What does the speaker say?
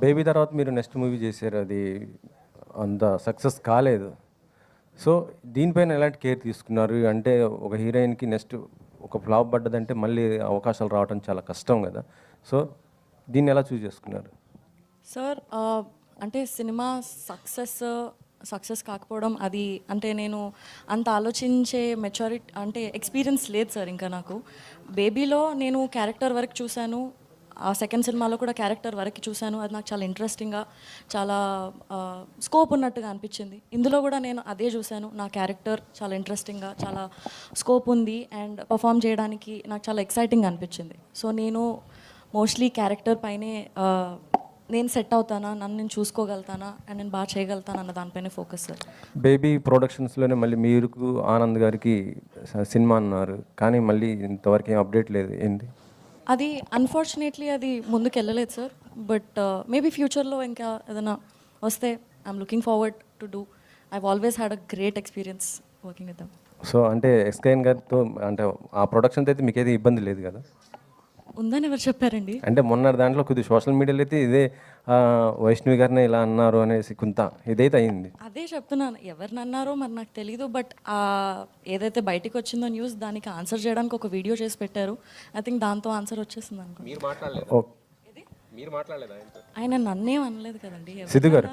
Baby తర్వాత మీరు next movie చేశారు, అది అంత సక్సెస్ కాలేదు. సో దీనిపైన ఎలాంటి కేర్ తీసుకున్నారు? అంటే ఒక హీరోయిన్కి నెక్స్ట్ ఒక ఫ్లాప్ పడ్డదంటే మళ్ళీ అవకాశాలు రావడం చాలా కష్టం కదా. సో దీన్ని ఎలా చూస్ చేసుకున్నారు? సార్ అంటే సినిమా సక్సెస్ కాకపోవడం అది అంటే నేను అంత ఆలోచించే మెచ్యూరిటీ అంటే ఎక్స్పీరియన్స్ లేదు సార్. ఇంకా నాకు బేబీలో నేను క్యారెక్టర్ వరకు చూశాను, ఆ సెకండ్ సినిమాలో కూడా క్యారెక్టర్ వరకు చూశాను. అది నాకు చాలా ఇంట్రెస్టింగ్గా, చాలా స్కోప్ ఉన్నట్టుగా అనిపించింది. ఇందులో కూడా నేను అదే చూశాను, నా క్యారెక్టర్ చాలా ఇంట్రెస్టింగ్గా, చాలా స్కోప్ ఉంది అండ్ పర్ఫామ్ చేయడానికి నాకు చాలా ఎక్సైటింగ్ అనిపించింది. సో నేను మోస్ట్లీ క్యారెక్టర్ పైనే నేను సెట్ అవుతానా, నన్ను నేను చూసుకోగలుగుతానా అండ్ నేను బాగా చేయగలుగుతాను అన్న దానిపైనే ఫోకస్ సార్. బేబీ ప్రొడక్షన్స్లోనే మళ్ళీ మీకు ఆనంద్ గారికి సినిమా అన్నారు, కానీ మళ్ళీ ఇంతవరకు ఏం అప్డేట్ లేదు, ఏంటి? అది అన్ఫార్చునేట్లీ అది ముందుకు వెళ్ళలేదు సార్. బట్ మేబీ ఫ్యూచర్లో ఇంకా ఏదైనా వస్తే I'm looking forward to do. I always had a great experience working with them. So అంటే ఎస్కేఎన్ గారితో అంటే ఆ ప్రొడక్షన్తో అయితే మీకైతే ఇబ్బంది లేదు కదా? ఉందని ఎవరు చెప్పారండి? అంటే మొన్న దాంట్లో కొద్దిగా సోషల్ మీడియాలో అయితే ఇదే వైష్ణవి గారిని ఇలా అన్నారు అనేసి కొంత ఇదైతే అయింది. అదే చెప్తున్నాను, ఎవరిని అన్నారో మరి నాకు తెలీదు. బట్ ఏదైతే బయటికి వచ్చిందో న్యూస్, దానికి ఆన్సర్ చేయడానికి ఒక వీడియో చేసి పెట్టారు. ఐ థింక్ దాంతో ఆన్సర్ వచ్చేసింది అనుకో. మీరు మాట్లాడలేదు, ఆయన నన్నేం అనలేదు కదండి. సిద్ధు గారు